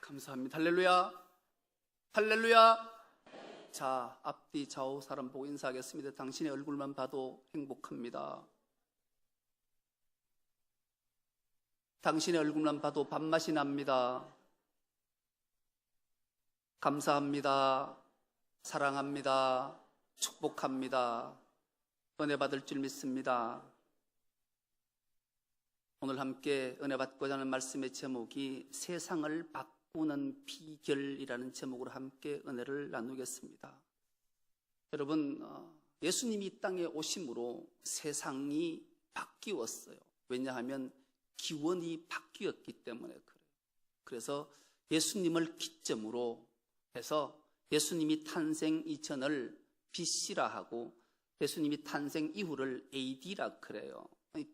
감사합니다. 할렐루야. 할렐루야. 자, 앞뒤 좌우 사람 보고 인사하겠습니다. 당신의 얼굴만 봐도 행복합니다. 당신의 얼굴만 봐도 밥맛이 납니다. 감사합니다. 사랑합니다. 축복합니다. 은혜 받을 줄 믿습니다. 오늘 함께 은혜 받고자 하는 말씀의 제목이 세상을 바꾸는 비결이라는 제목으로 함께 은혜를 나누겠습니다. 여러분, 예수님이 이 땅에 오심으로 세상이 바뀌었어요. 왜냐하면 기원이 바뀌었기 때문에 그래요. 그래서 예수님을 기점으로 해서 예수님이 탄생 이전을 BC라 하고 예수님이 탄생 이후를 AD라 그래요.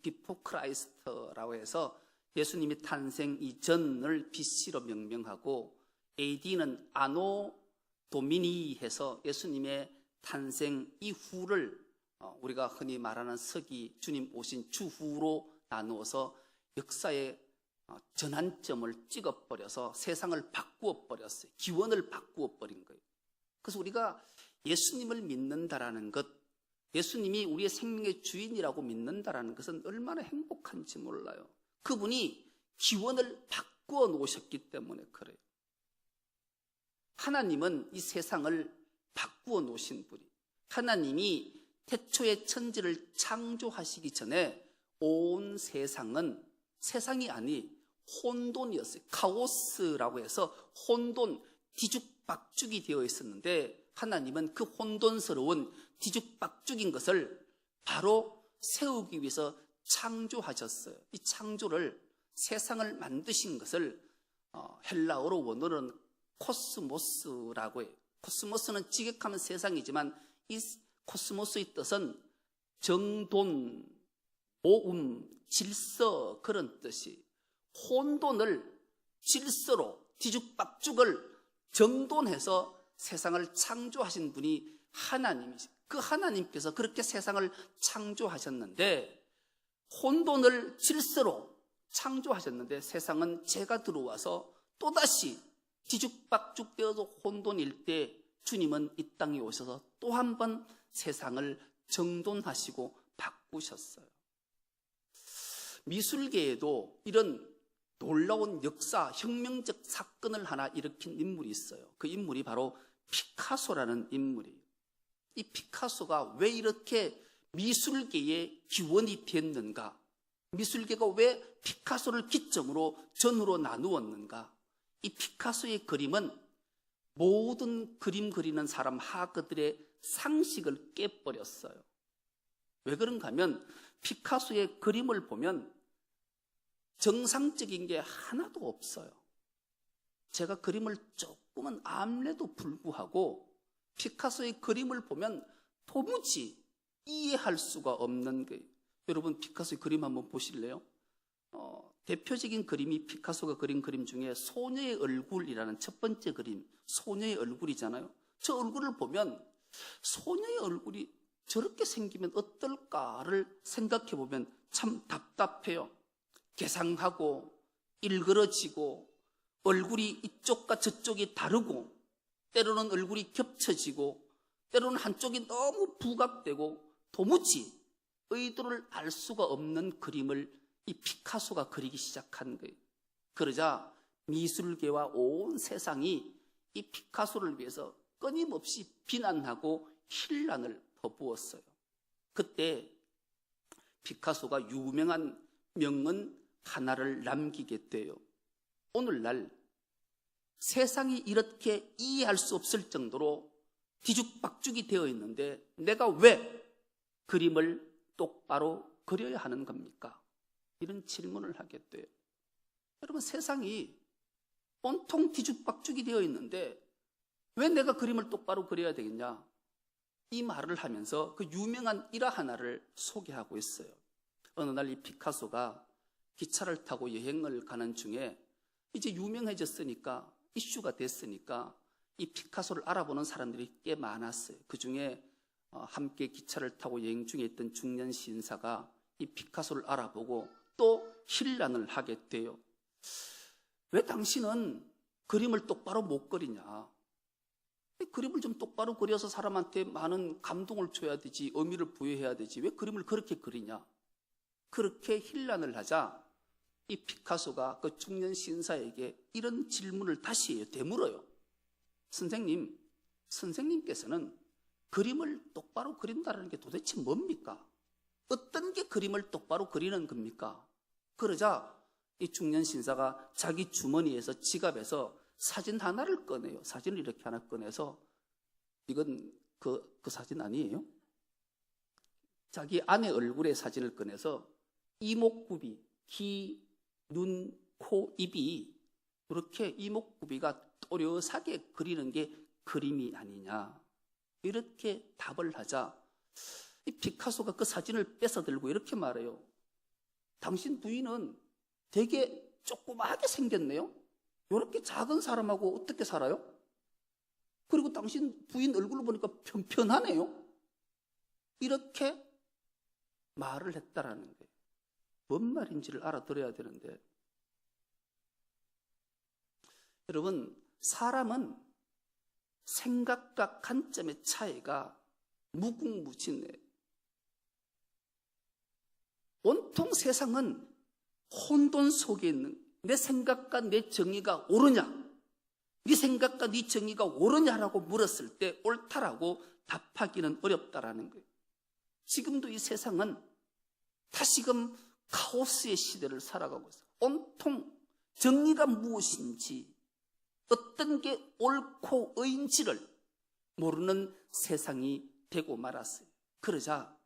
Before Christ라고 해서 예수님이 탄생 이전을 BC로 명명하고 AD는 아노 도미니 해서 예수님의 탄생 이후를 우리가 흔히 말하는 서기 주님 오신 주후로 나누어서 역사의 전환점을 찍어버려서 세상을 바꾸어버렸어요. 기원을 바꾸어버린 거예요. 그래서 우리가 예수님을 믿는다라는 것, 예수님이 우리의 생명의 주인이라고 믿는다라는 것은 얼마나 행복한지 몰라요. 그분이 기원을 바꾸어 놓으셨기 때문에 그래요. 하나님은 이 세상을 바꾸어 놓으신 분이, 하나님이 태초에 천지를 창조하시기 전에 온 세상은 세상이 아니 혼돈이었어요. 카오스라고 해서 혼돈, 뒤죽박죽이 되어 있었는데 하나님은 그 혼돈스러운 뒤죽박죽인 것을 바로 세우기 위해서 창조하셨어요. 이 창조를, 세상을 만드신 것을 헬라어로 원어는 코스모스라고 해요. 코스모스는 지극하면 세상이지만 이 코스모스의 뜻은 정돈, 모음, 질서, 그런 뜻이, 혼돈을 질서로, 뒤죽박죽을 정돈해서 세상을 창조하신 분이 하나님이시죠. 그 하나님께서 그렇게 세상을 창조하셨는데, 혼돈을 질서로 창조하셨는데 세상은 죄가 들어와서 또다시 뒤죽박죽 되어서 혼돈일 때 주님은 이 땅에 오셔서 또 한 번 세상을 정돈하시고 바꾸셨어요. 미술계에도 이런 놀라운 역사, 혁명적 사건을 하나 일으킨 인물이 있어요. 그 인물이 바로 피카소라는 인물이에요. 이 피카소가 왜 이렇게 미술계의 기원이 됐는가? 미술계가 왜 피카소를 기점으로 전후로 나누었는가? 이 피카소의 그림은 모든 그림 그리는 사람 하그들의 상식을 깨버렸어요. 왜 그런가 하면 피카소의 그림을 보면 정상적인 게 하나도 없어요. 제가 그림을 조금은 암래도 불구하고 피카소의 그림을 보면 도무지 이해할 수가 없는 거예요. 여러분, 피카소의 그림 한번 보실래요? 대표적인 그림이 피카소가 그린 그림 중에 소녀의 얼굴이라는 첫 번째 그림, 소녀의 얼굴이잖아요. 저 얼굴을 보면 소녀의 얼굴이 저렇게 생기면 어떨까를 생각해 보면 참 답답해요. 개상하고 일그러지고 얼굴이 이쪽과 저쪽이 다르고 때로는 얼굴이 겹쳐지고 때로는 한쪽이 너무 부각되고 도무지 의도를 알 수가 없는 그림을 이 피카소가 그리기 시작한 거예요. 그러자 미술계와 온 세상이 이 피카소를 위해서 끊임없이 비난하고 힐난을 퍼부었어요. 그때 피카소가 유명한 명언 하나를 남기게 돼요. 오늘날 세상이 이렇게 이해할 수 없을 정도로 뒤죽박죽이 되어 있는데 내가 왜 그림을 똑바로 그려야 하는 겁니까? 이런 질문을 하게 돼요. 여러분, 세상이 온통 뒤죽박죽이 되어 있는데 왜 내가 그림을 똑바로 그려야 되겠냐? 이 말을 하면서 그 유명한 일화 하나를 소개하고 있어요. 어느 날 이 피카소가 기차를 타고 여행을 가는 중에 이제 유명해졌으니까, 이슈가 됐으니까 이 피카소를 알아보는 사람들이 꽤 많았어요. 그 중에 함께 기차를 타고 여행 중에 있던 중년 시인사가 이 피카소를 알아보고 또 힐난을 하게 돼요. 왜 당신은 그림을 똑바로 못 그리냐? 그림을 좀 똑바로 그려서 사람한테 많은 감동을 줘야 되지, 의미를 부여해야 되지. 왜 그림을 그렇게 그리냐? 그렇게 힐난을 하자 이 피카소가 그 중년 신사에게 이런 질문을 다시 해요. 되물어요. 선생님께서는 그림을 똑바로 그린다는 게 도대체 뭡니까? 어떤 게 그림을 똑바로 그리는 겁니까? 그러자 이 중년 신사가 자기 주머니에서, 지갑에서 사진 하나를 꺼내요. 사진을 이렇게 하나 꺼내서, 이건 그 사진 아니에요? 자기 아내 얼굴의 사진을 꺼내서 이목구비, 귀, 눈, 코, 입이 이렇게 이목구비가 또렷하게 그리는 게 그림이 아니냐, 이렇게 답을 하자 이 피카소가 그 사진을 뺏어들고 이렇게 말해요. 당신 부인은 되게 조그맣게 생겼네요. 이렇게 작은 사람하고 어떻게 살아요? 그리고 당신 부인 얼굴을 보니까 평평하네요. 이렇게 말을 했다라는 거예요. 뭔 말인지를 알아들어야 되는데, 여러분, 사람은 생각과 관점의 차이가 무궁무진해요. 온통 세상은 혼돈 속에 있는, 내 생각과 내 정의가 옳으냐, 네 생각과 네 정의가 옳으냐라고 물었을 때 옳다라고 답하기는 어렵다라는 거예요. 지금도 이 세상은 다시금 카오스의 시대를 살아가고 있어요. 온통 정의가 무엇인지, 어떤 게 옳고 의인지를 모르는 세상이 되고 말았어요. 그러자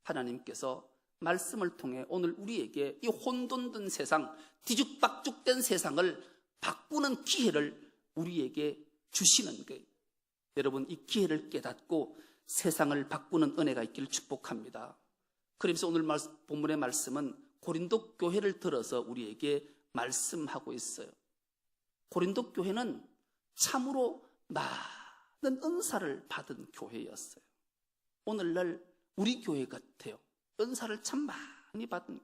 하나님께서 말씀을 통해 오늘 우리에게 이 혼돈된 세상, 뒤죽박죽된 세상을 바꾸는 기회를 우리에게 주시는 거예요. 여러분, 이 기회를 깨닫고 세상을 바꾸는 은혜가 있기를 축복합니다. 그러면서 오늘 본문의 말씀은 고린도 교회를 들어서 우리에게 말씀하고 있어요. 고린도 교회는 참으로 많은 은사를 받은 교회였어요. 오늘날 우리 교회 같아요. 은사를 참 많이 받은,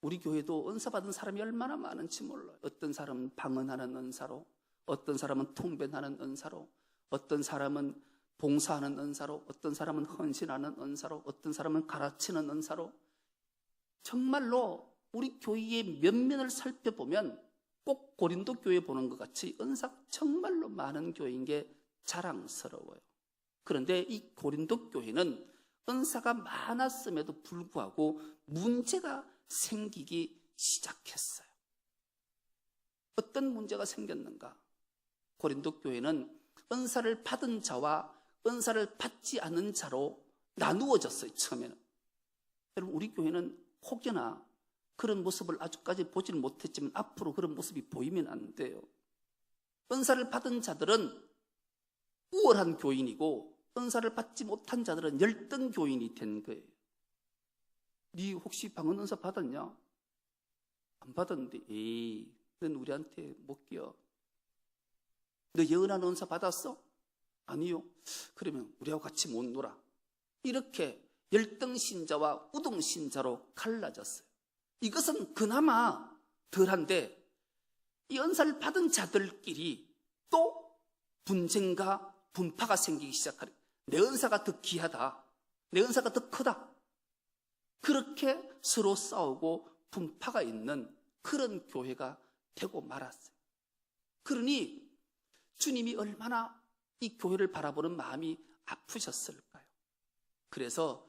우리 교회도 은사 받은 사람이 얼마나 많은지 몰라요. 어떤 사람은 방언하는 은사로, 어떤 사람은 통변하는 은사로, 어떤 사람은 봉사하는 은사로, 어떤 사람은 헌신하는 은사로, 어떤 사람은 가르치는 은사로. 정말로 우리 교회의 면면을 살펴보면 꼭 고린도 교회 보는 것 같이 은사 정말로 많은 교회인 게 자랑스러워요. 그런데 이 고린도 교회는 은사가 많았음에도 불구하고 문제가 생기기 시작했어요. 어떤 문제가 생겼는가? 고린도 교회는 은사를 받은 자와 은사를 받지 않은 자로 나누어졌어요. 처음에는. 여러분, 우리 교회는 혹여나 그런 모습을 아직까지 보지는 못했지만 앞으로 그런 모습이 보이면 안 돼요. 은사를 받은 자들은 우월한 교인이고 은사를 받지 못한 자들은 열등 교인이 된 거예요. 네 혹시 방언 은사 받았냐? 안 받았는데, 에이, 넌 우리한테 못 끼어. 너 예언하는 은사 받았어? 아니요. 그러면 우리하고 같이 못 놀아. 이렇게 열등 신자와 우등 신자로 갈라졌어요. 이것은 그나마 덜한데, 이 은사를 받은 자들끼리 또 분쟁과 분파가 생기기 시작하는, 내 은사가 더 귀하다, 내 은사가 더 크다, 그렇게 서로 싸우고 분파가 있는 그런 교회가 되고 말았어요. 그러니 주님이 얼마나 이 교회를 바라보는 마음이 아프셨을까요? 그래서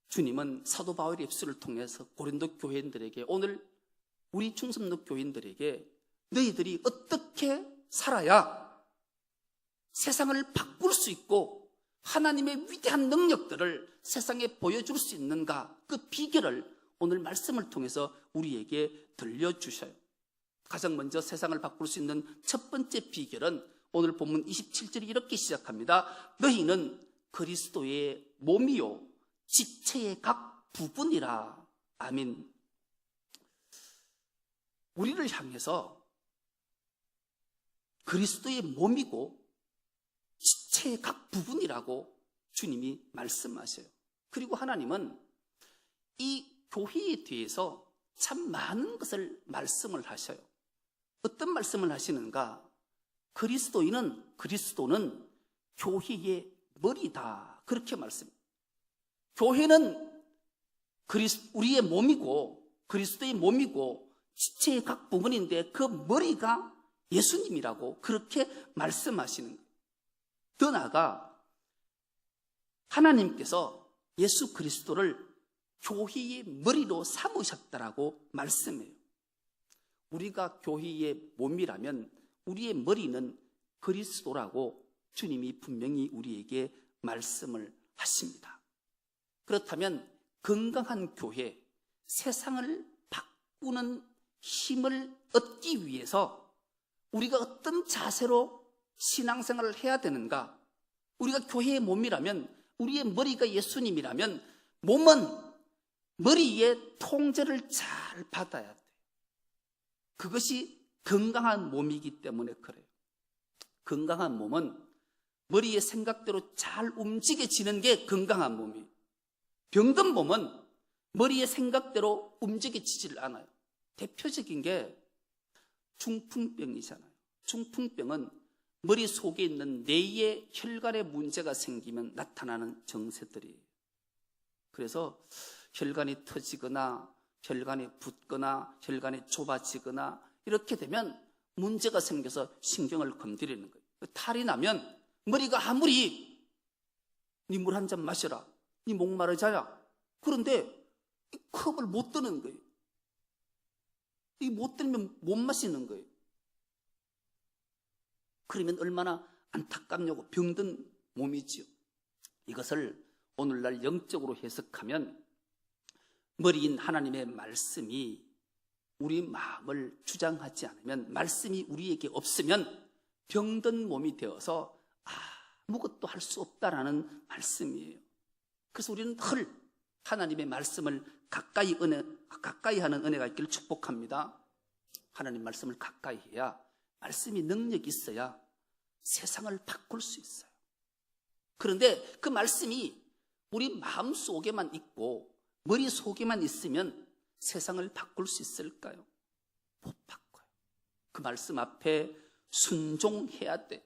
주님은 사도 바울의 입술을 통해서 고린도 교회인들에게, 오늘 우리 충성로 교인들에게 너희들이 어떻게 살아야 세상을 바꿀 수 있고 하나님의 위대한 능력들을 세상에 보여줄 수 있는가, 그 비결을 오늘 말씀을 통해서 우리에게 들려주셔요. 가장 먼저 세상을 바꿀 수 있는 첫 번째 비결은 오늘 본문 27절이 이렇게 시작합니다. 너희는 그리스도의 몸이요 지체의 각 부분이라. 아멘. 우리를 향해서 그리스도의 몸이고 지체의 각 부분이라고 주님이 말씀하셔요. 그리고 하나님은 이 교회에 대해서 참 많은 것을 말씀을 하셔요. 어떤 말씀을 하시는가? 그리스도는 교회의 머리다. 그렇게 말씀합니다. 교회는 우리의 몸이고 그리스도의 몸이고 지체의 각 부분인데 그 머리가 예수님이라고 그렇게 말씀하시는 거예요. 더 나아가 하나님께서 예수 그리스도를 교회의 머리로 삼으셨다라고 말씀해요. 우리가 교회의 몸이라면 우리의 머리는 그리스도라고 주님이 분명히 우리에게 말씀을 하십니다. 그렇다면 건강한 교회, 세상을 바꾸는 힘을 얻기 위해서 우리가 어떤 자세로 신앙생활을 해야 되는가? 우리가 교회의 몸이라면, 우리의 머리가 예수님이라면 몸은 머리의 통제를 잘 받아야 돼요. 그것이 건강한 몸이기 때문에 그래요. 건강한 몸은 머리의 생각대로 잘 움직여지는 게 건강한 몸이에요. 병든 몸은 머리의 생각대로 움직여지질 않아요. 대표적인 게 중풍병이잖아요. 중풍병은 머리 속에 있는 뇌의 혈관에 문제가 생기면 나타나는 증세들이에요. 그래서 혈관이 터지거나 혈관이 붓거나 혈관이 좁아지거나 이렇게 되면 문제가 생겨서 신경을 건드리는 거예요. 탈이 나면 머리가 아무리 니 물 한 잔 마셔라, 니 목마르자야, 그런데 이 컵을 못 드는 거예요. 이 못 들면 못 마시는 거예요. 그러면 얼마나 안타깝냐고, 병든 몸이지요. 이것을 오늘날 영적으로 해석하면 머리인 하나님의 말씀이 우리 마음을 주장하지 않으면, 말씀이 우리에게 없으면 병든 몸이 되어서 아무것도 할 수 없다라는 말씀이에요. 그래서 우리는 늘 하나님의 말씀을 가까이 하는 은혜가 있기를 축복합니다. 하나님 말씀을 가까이 해야, 말씀이 능력이 있어야 세상을 바꿀 수 있어요. 그런데 그 말씀이 우리 마음 속에만 있고 머리 속에만 있으면 세상을 바꿀 수 있을까요? 못 바꿔요. 그 말씀 앞에 순종해야 돼.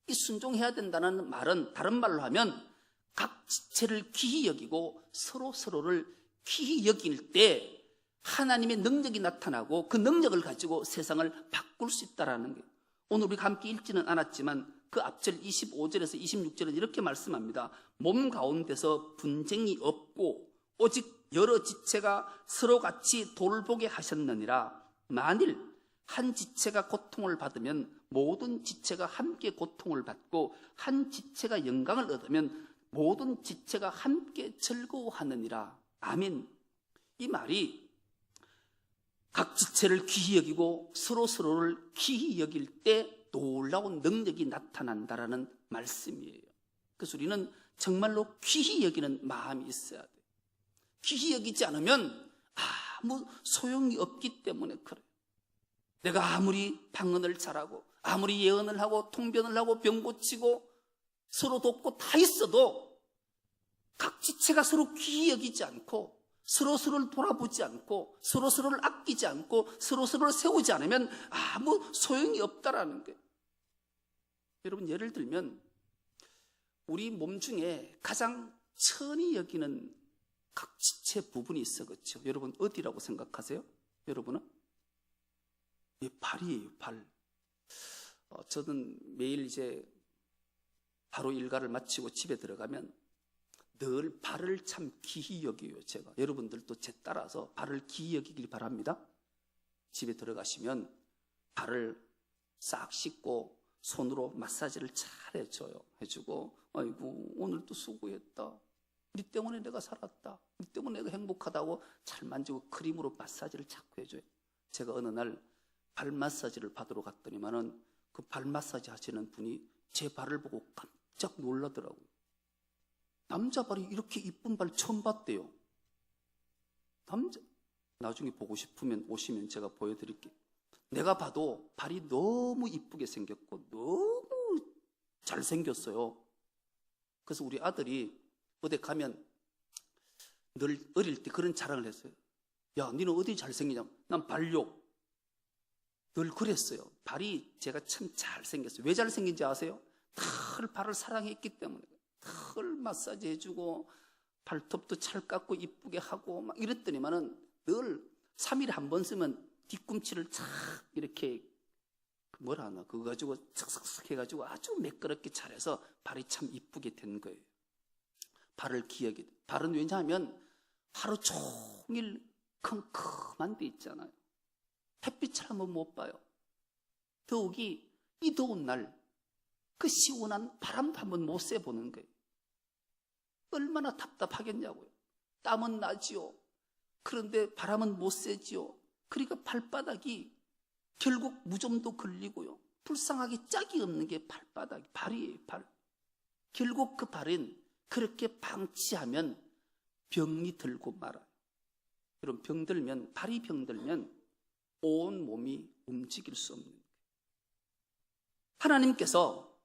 이 순종해야 된다는 말은 다른 말로 하면 각 지체를 귀히 여기고 서로를 귀히 여길 때 하나님의 능력이 나타나고 그 능력을 가지고 세상을 바꿀 수 있다는 거예요. 오늘 우리가 함께 읽지는 않았지만 그 앞절 25절에서 26절은 이렇게 말씀합니다. 몸 가운데서 분쟁이 없고 오직 여러 지체가 서로 같이 돌보게 하셨느니라. 만일 한 지체가 고통을 받으면 모든 지체가 함께 고통을 받고 한 지체가 영광을 얻으면 모든 지체가 함께 즐거워하느니라. 아멘. 이 말이 각 지체를 귀히 여기고 서로를 귀히 여길 때 놀라운 능력이 나타난다라는 말씀이에요. 그래서 우리는 정말로 귀히 여기는 마음이 있어야 돼요. 귀히 여기지 않으면 아무 소용이 없기 때문에 그래요. 내가 아무리 방언을 잘하고 아무리 예언을 하고 통변을 하고 병 고치고 서로 돕고 다 있어도 각 지체가 서로 귀히 여기지 않고 서로를 돌아보지 않고 서로를 아끼지 않고 서로를 세우지 않으면 아무 소용이 없다라는 거예요. 여러분, 예를 들면 우리 몸 중에 가장 천히 여기는 각 지체 부분이 있어, 그렇죠? 여러분, 어디라고 생각하세요? 여러분은? 이 발이에요, 발. 저는 매일 이제 바로 일과를 마치고 집에 들어가면 늘 발을 참 귀히 여겨요, 제가. 여러분들도 제 따라서 발을 귀히 여기길 바랍니다. 집에 들어가시면 발을 싹 씻고 손으로 마사지를 잘 해주고, 아이고, 오늘도 수고했다. 니 때문에 내가 살았다. 니 때문에 내가 행복하다고 잘 만지고 크림으로 마사지를 자꾸 해줘요. 제가 어느 날 발 마사지를 받으러 갔더니만은 그 발 마사지 하시는 분이 제 발을 보고 깜짝 놀라더라고요. 남자 발이 이렇게 이쁜 발 처음 봤대요. 나중에 보고 싶으면 오시면 제가 보여드릴게요. 내가 봐도 발이 너무 이쁘게 생겼고 너무 잘생겼어요. 그래서 우리 아들이 어디 가면 늘 어릴 때 그런 자랑을 했어요. 야, 너는 어디 잘생기냐? 난 발요. 늘 그랬어요. 발이 제가 참 잘생겼어요. 왜 잘생긴지 아세요? 늘 발을 사랑했기 때문에. 늘 마사지 해주고 발톱도 찰 깎고 이쁘게 하고 막 이랬더니만은 늘 3일에 한 번 쓰면 뒤꿈치를 착 이렇게 뭐라 하나 그거 가지고 슥슥슥 해가지고 아주 매끄럽게 잘해서 발이 참 이쁘게 된 거예요. 발을 기억이. 발은 왜냐하면 하루 종일 컴컴한 데 있잖아요. 햇빛을 한번 못 봐요. 더욱이 이 더운 날 그 시원한 바람도 한번 못 쐬보는 거예요. 얼마나 답답하겠냐고요. 땀은 나지요. 그런데 바람은 못 쐬지요. 그러니까 발바닥이 결국 무좀도 걸리고요. 불쌍하게 짝이 없는 게 발이에요. 발. 결국 그 발은 그렇게 방치하면 병이 들고 말아요. 여러분 발이 병들면 온 몸이 움직일 수 없는 거예요. 하나님께서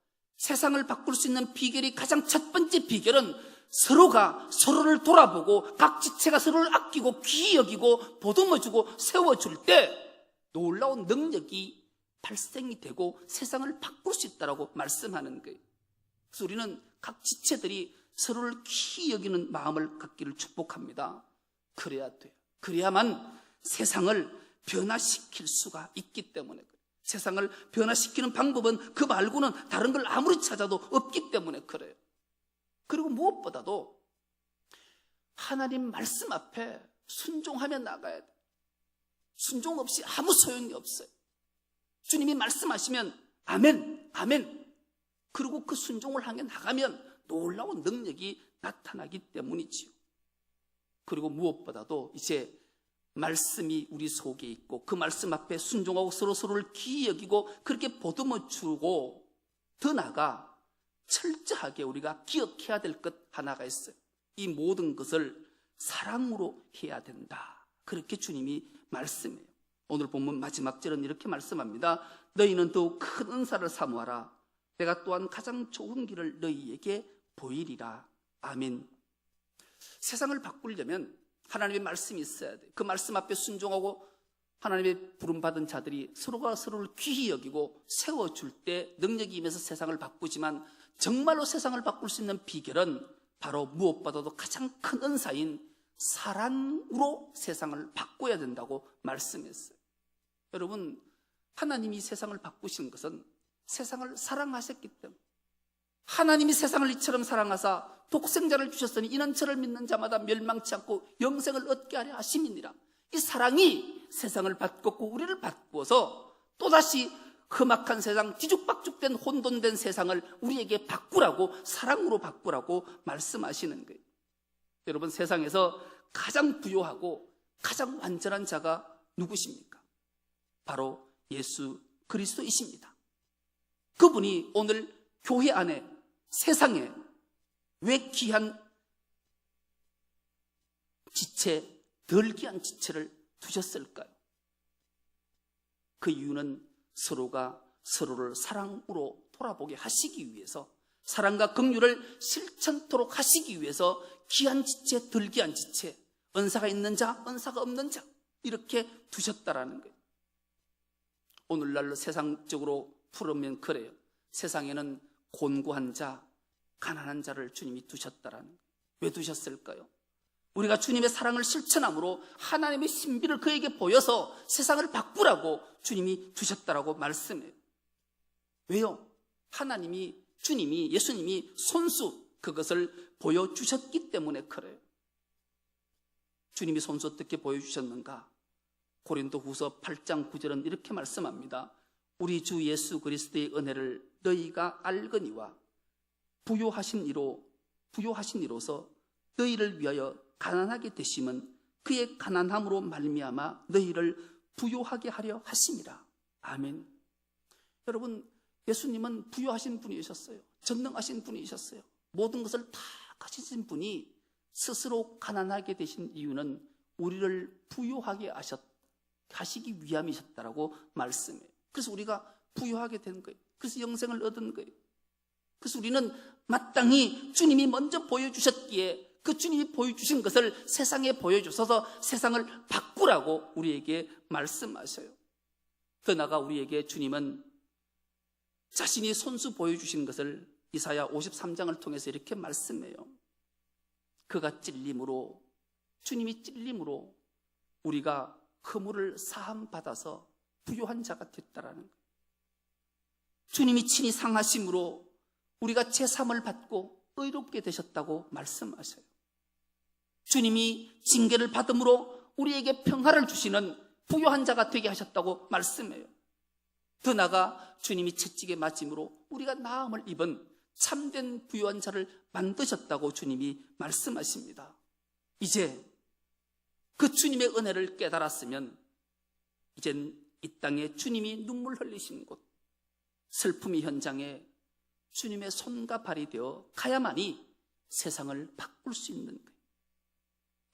세상을 바꿀 수 있는 비결이 가장 첫 번째 비결은 서로가 서로를 돌아보고 각 지체가 서로를 아끼고 귀히 여기고 보듬어주고 세워줄 때 놀라운 능력이 발생이 되고 세상을 바꿀 수 있다고 말씀하는 거예요. 그래서 우리는 각 지체들이 서로를 귀히 여기는 마음을 갖기를 축복합니다. 그래야 돼요. 그래야만 세상을 변화시킬 수가 있기 때문에 그래요. 세상을 변화시키는 방법은 그 말고는 다른 걸 아무리 찾아도 없기 때문에 그래요. 그리고 무엇보다도 하나님 말씀 앞에 순종하며 나가야 돼요. 순종 없이 아무 소용이 없어요. 주님이 말씀하시면 아멘, 아멘. 그리고 그 순종을 향해 나가면 놀라운 능력이 나타나기 때문이지요. 그리고 무엇보다도 이제 말씀이 우리 속에 있고 그 말씀 앞에 순종하고 서로를 귀히 여기고 그렇게 보듬어 주고 더 나아가 철저하게 우리가 기억해야 될 것 하나가 있어요. 이 모든 것을 사랑으로 해야 된다. 그렇게 주님이 말씀해요. 오늘 본문 마지막 절은 이렇게 말씀합니다. 너희는 더욱 큰 은사를 사모하라. 내가 또한 가장 좋은 길을 너희에게 보이리라. 아멘. 세상을 바꾸려면 하나님의 말씀이 있어야 돼요. 그 말씀 앞에 순종하고 하나님의 부름받은 자들이 서로가 서로를 귀히 여기고 세워줄 때 능력이 임해서 세상을 바꾸지만 정말로 세상을 바꿀 수 있는 비결은 바로 무엇보다도 가장 큰 은사인 사랑으로 세상을 바꿔야 된다고 말씀했어요. 여러분, 하나님이 세상을 바꾸신 것은 세상을 사랑하셨기 때문에 하나님이 세상을 이처럼 사랑하사 독생자를 주셨으니 이는 저를 믿는 자마다 멸망치 않고 영생을 얻게 하려 하심이니라. 이 사랑이 세상을 바꿨고 우리를 바꾸어서 또다시 험악한 세상, 뒤죽박죽된 혼돈된 세상을 우리에게 바꾸라고, 사랑으로 바꾸라고 말씀하시는 거예요. 여러분, 세상에서 가장 부요하고 가장 완전한 자가 누구십니까? 바로 예수 그리스도이십니다. 그분이 오늘 교회 안에, 세상에 왜 귀한 지체, 덜 귀한 지체를 두셨을까요? 그 이유는 서로가 서로를 사랑으로 돌아보게 하시기 위해서, 사랑과 긍휼을 실천토록 하시기 위해서 귀한 지체, 덜 귀한 지체, 은사가 있는 자, 은사가 없는 자 이렇게 두셨다라는 거예요. 오늘날로 세상적으로 풀으면 그래요. 세상에는 곤고한 자, 가난한 자를 주님이 두셨다라는 거예요. 왜 두셨을까요? 우리가 주님의 사랑을 실천함으로 하나님의 신비를 그에게 보여서 세상을 바꾸라고 주님이 두셨다라고 말씀해요. 왜요? 하나님이, 주님이, 예수님이 손수 그것을 보여주셨기 때문에 그래요. 주님이 손수 어떻게 보여주셨는가? 고린도후서 8장 9절은 이렇게 말씀합니다. 우리 주 예수 그리스도의 은혜를 너희가 알거니와 부요하신 이로서 너희를 위하여 가난하게 되심은 그의 가난함으로 말미암아 너희를 부요하게 하려 하심이라. 아멘. 여러분, 예수님은 부요하신 분이셨어요. 전능하신 분이셨어요. 모든 것을 다 가지신 분이 스스로 가난하게 되신 이유는 우리를 부요하게 하시기 위함이셨다라고 말씀해요. 그래서 우리가 부요하게 된 거예요. 그래서 영생을 얻은 거예요. 그래서 우리는 마땅히 주님이 먼저 보여주셨기에 그 주님이 보여주신 것을 세상에 보여주셔서 세상을 바꾸라고 우리에게 말씀하셔요. 더 나아가 우리에게 주님은 자신이 손수 보여주신 것을 이사야 53장을 통해서 이렇게 말씀해요. 그가 찔림으로, 주님이 찔림으로 우리가 허물을 사함받아서 부요한 자가 됐다라는 거예요. 주님이 친히 상하심으로 우리가 제3을 받고 의롭게 되셨다고 말씀하셔요. 주님이 징계를 받음으로 우리에게 평화를 주시는 부요한 자가 되게 하셨다고 말씀해요. 더 나아가 주님이 채찍에 맞음으로 우리가 나음을 입은 참된 부요한 자를 만드셨다고 주님이 말씀하십니다. 이제 그 주님의 은혜를 깨달았으면 이젠 이 땅에 주님이 눈물 흘리신 곳, 슬픔의 현장에 주님의 손과 발이 되어 가야만이 세상을 바꿀 수 있는 거예요.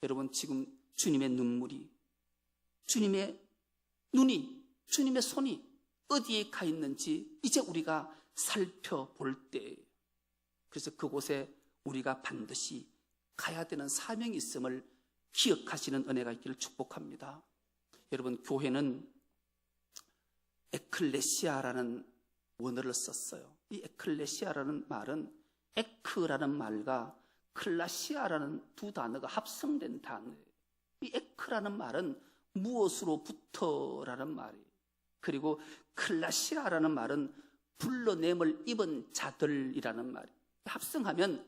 여러분, 지금 주님의 눈물이, 주님의 눈이, 주님의 손이 어디에 가 있는지 이제 우리가 살펴볼 때예요. 그래서 그곳에 우리가 반드시 가야 되는 사명이 있음을 기억하시는 은혜가 있기를 축복합니다. 여러분, 교회는 에클레시아라는 원어를 썼어요. 이 에클레시아라는 말은 에크라는 말과 클라시아라는 두 단어가 합성된 단어예요. 이 에크라는 말은 무엇으로부터라는 말이에요. 그리고 클라시아라는 말은 불러냄을 입은 자들이라는 말이에요. 합성하면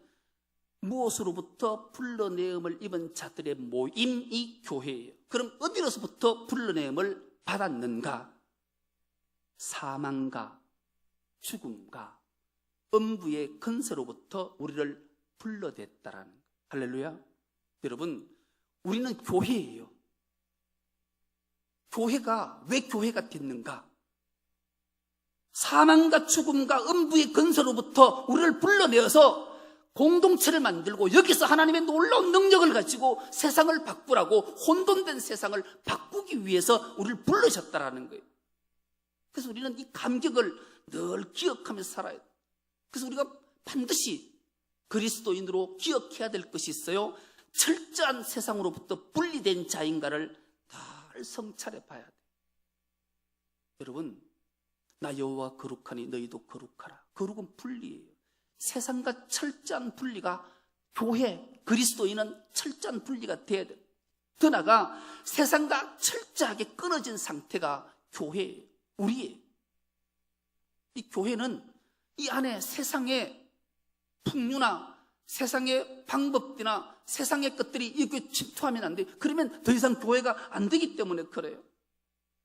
무엇으로부터 불러내음을 입은 자들의 모임이 교회예요. 그럼 어디로서부터 불러내음을 받았는가? 사망과 죽음과 음부의 근세로부터 우리를 불러냈다라는 거예요. 할렐루야. 여러분, 우리는 교회예요. 교회가 왜 교회가 됐는가? 사망과 죽음과 음부의 근세로부터 우리를 불러내어서 공동체를 만들고 여기서 하나님의 놀라운 능력을 가지고 세상을 바꾸라고, 혼돈된 세상을 바꾸기 위해서 우리를 부르셨다라는 거예요. 그래서 우리는 이 감격을 늘 기억하면서 살아야 돼요. 그래서 우리가 반드시 그리스도인으로 기억해야 될 것이 있어요. 철저한 세상으로부터 분리된 자인가를 늘 성찰해 봐야 돼요. 여러분, 나 여호와 거룩하니 너희도 거룩하라. 거룩은 분리예요. 세상과 철저한 분리가 교회, 그리스도인은 철저한 분리가 돼야 돼요. 더 나아가 세상과 철저하게 끊어진 상태가 교회예요. 우리예요. 이 교회는 이 안에 세상의 풍류나 세상의 방법이나 세상의 것들이 이렇게 침투하면 안 돼요. 그러면 더 이상 교회가 안 되기 때문에 그래요.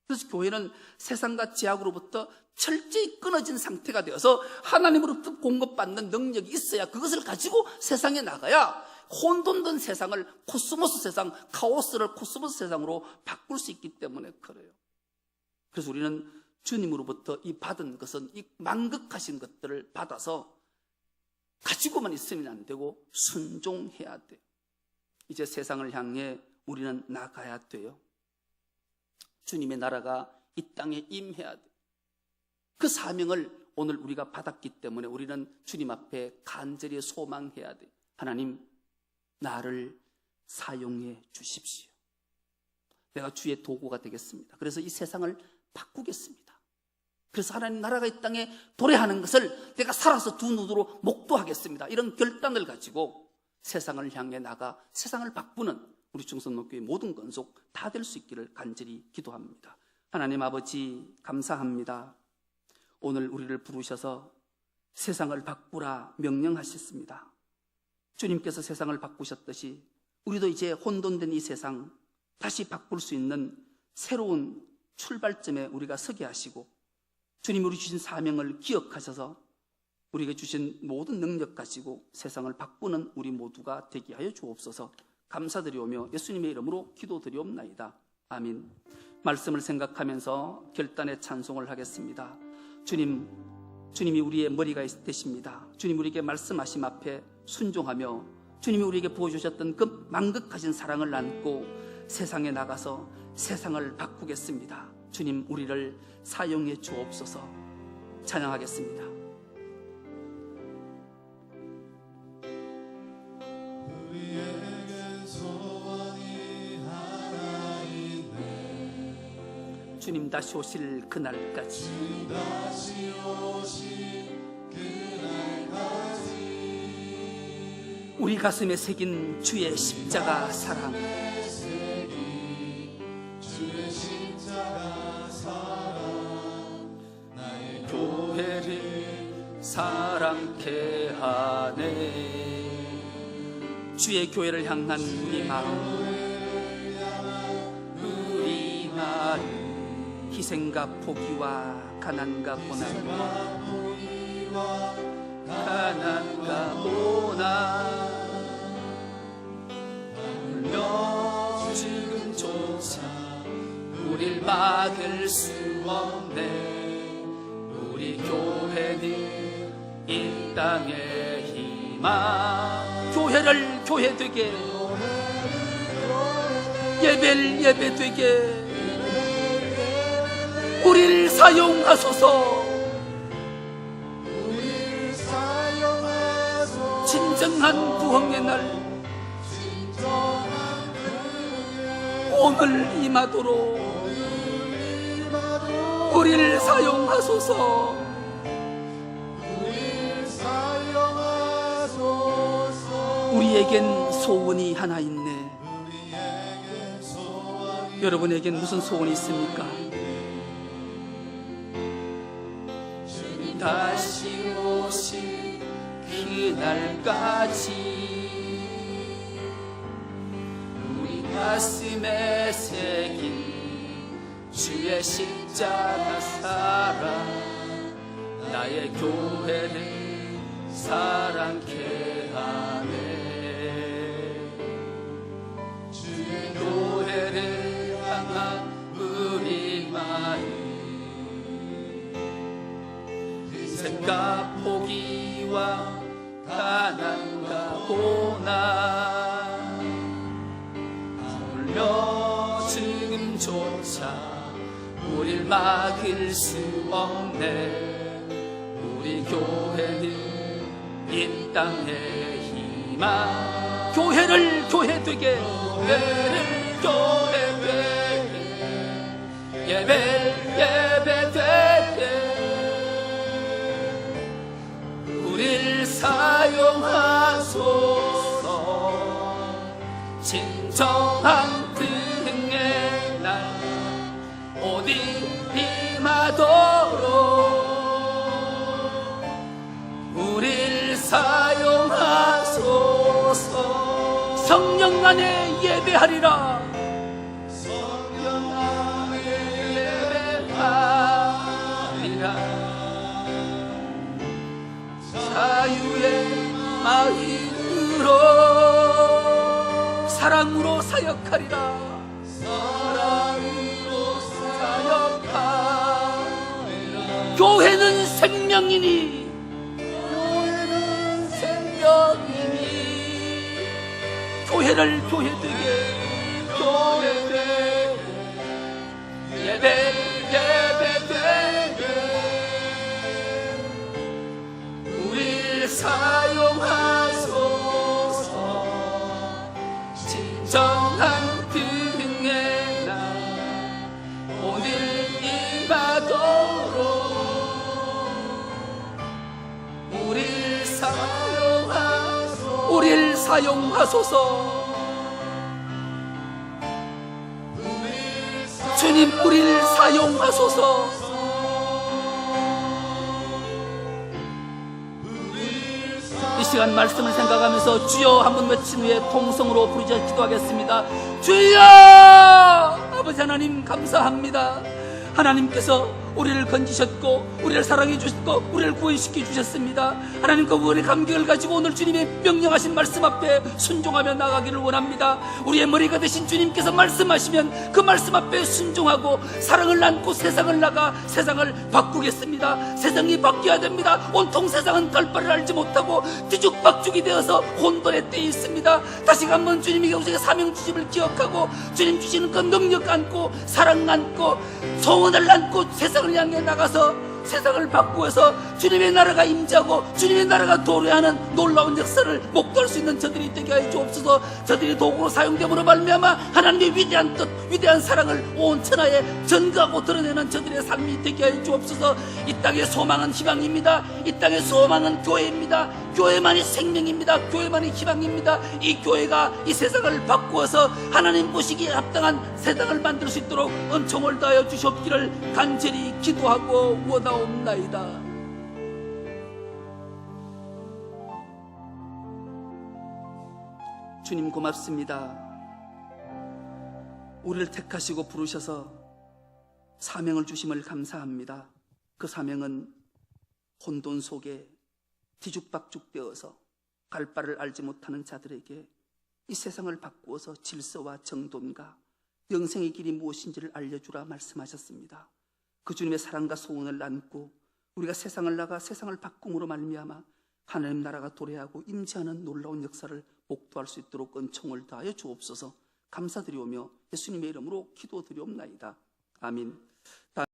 그래서 교회는 세상과 제약으로부터 철저히 끊어진 상태가 되어서 하나님으로부터 공급받는 능력이 있어야 그것을 가지고 세상에 나가야 혼돈된 세상을 코스모스 세상, 카오스를 코스모스 세상으로 바꿀 수 있기 때문에 그래요. 그래서 우리는 주님으로부터 이 받은 것은 이 만극하신 것들을 받아서 가지고만 있으면 안 되고 순종해야 돼요. 이제 세상을 향해 우리는 나가야 돼요. 주님의 나라가 이 땅에 임해야 돼요. 그 사명을 오늘 우리가 받았기 때문에 우리는 주님 앞에 간절히 소망해야 돼요. 하나님, 나를 사용해 주십시오. 내가 주의 도구가 되겠습니다. 그래서 이 세상을 바꾸겠습니다. 그래서 하나님 나라가 이 땅에 도래하는 것을 내가 살아서 두 눈으로 목도하겠습니다. 이런 결단을 가지고 세상을 향해 나가 세상을 바꾸는 우리 충성로교회 모든 건속 다 될 수 있기를 간절히 기도합니다. 하나님 아버지, 감사합니다. 오늘 우리를 부르셔서 세상을 바꾸라 명령하셨습니다. 주님께서 세상을 바꾸셨듯이 우리도 이제 혼돈된 이 세상 다시 바꿀 수 있는 새로운 출발점에 우리가 서게 하시고, 주님 우리 주신 사명을 기억하셔서 우리에게 주신 모든 능력 가지고 세상을 바꾸는 우리 모두가 되게 하여 주옵소서. 감사드리오며 예수님의 이름으로 기도드리옵나이다. 아멘. 말씀을 생각하면서 결단의 찬송을 하겠습니다. 주님이 우리의 머리가 되십니다. 주님 우리에게 말씀하심 앞에 순종하며 주님이 우리에게 보여주셨던 그 만극하신 사랑을 안고 세상에 나가서 세상을 바꾸겠습니다. 주님 우리를 사용해 주옵소서. 찬양하겠습니다. 주님 다시 오실 그날까지. 우리 가슴에 새긴 주의 십자가 사랑, 나의 교회를 사랑케 하네. 주의 교회를 향한 우리 마음, 우리 마음, 희생과 포기와 가난과 고난과 고난, 울며 지금조차 우릴 막을 수 없네. 우리 교회는 이 땅의 희망. 교회를 교회 되게, 예배를 예배 되게 우리를 사용하소서. 진정한 부흥의 날 오늘 임하도록 우리를 사용하소서. 우리에겐 소원이 하나 있네. 여러분에겐 무슨 소원이 있습니까? 다시 오실 그날까지 우리 가슴에 새긴 주의 십자가 사랑, 나의 교회를 사랑케 하네. 주의 교회를 향한 우리 마음, 희생과 포기와 가난과 고난, 울며 지금조차 우릴 막을 수 없네. 우리 교회는 이 땅의 희망. 교회를 교회 되게, 교회를 교회 되게, 예배를 예배 되게 우릴 사용하소서. 진정한 등의 날 어디 임하도록 우릴 사용하소서. 성령 안에 예배하리라. 성령 안에 예배하리라. 자유의 마음으로 사랑으로 사역하리라. 사랑으로 사역하리라. 교회는 생명이니, 교회는 생명이니, 교회를 교회 되게, 교회 되게, 예배 예배 되게 우릴 사용하소서. 진정한 등의 날 오늘 임하도록 우릴 사용하소서. 주님, 우리를 사용하소서. 이 시간 말씀을 생각하면서 주여 한번 외친 후에 통성으로 부르짖어 기도하겠습니다. 주여! 아버지 하나님 감사합니다. 하나님께서 우리를 건지셨고 우리를 사랑해 주셨고 우리를 구원시켜 주셨습니다. 하나님 그 구원의 감격을 가지고 오늘 주님의 명령하신 말씀 앞에 순종하며 나가기를 원합니다. 우리의 머리가 되신 주님께서 말씀하시면 그 말씀 앞에 순종하고 사랑을 안고 세상을 나가 세상을 바꾸겠습니다. 세상이 바뀌어야 됩니다. 온통 세상은 결바를 알지 못하고 뒤죽박죽이 되어서 혼돈의 때에 있습니다. 다시 한번 주님에게 우리가 사명주심을 기억하고 주님 주시는 그 능력 안고 사랑 안고 소원을 안고 세상을 향해 나가서 세상을 바꾸어서 주님의 나라가 임재하고 주님의 나라가 도래하는 놀라운 역사를 목도할 수 있는 저들이 되게 하여 주옵소서. 저들이 도구로 사용됨으로 말미암아 하나님의 위대한 뜻, 위대한 사랑을 온 천하에 전가하고 드러내는 저들의 삶이 되게 해 주옵소서. 이 땅의 소망은 희망입니다. 이 땅의 소망은 교회입니다. 교회만이 생명입니다. 교회만이 희망입니다. 이 교회가 이 세상을 바꾸어서 하나님 보시기에 합당한 세상을 만들 수 있도록 은총을 다하여 주시옵기를 간절히 기도하고 원하옵나이다. 주님 고맙습니다. 우리를 택하시고 부르셔서 사명을 주심을 감사합니다. 그 사명은 혼돈 속에 뒤죽박죽되어서 갈 바를 알지 못하는 자들에게 이 세상을 바꾸어서 질서와 정돈과 영생의 길이 무엇인지를 알려주라 말씀하셨습니다. 그 주님의 사랑과 소원을 안고 우리가 세상을 나가 세상을 바꿈으로 말미암아 하나님 나라가 도래하고 임재하는 놀라운 역사를 목도할 수 있도록 은총을 다하여 주옵소서. 감사드리오며 예수님의 이름으로 기도드리옵나이다. 아멘.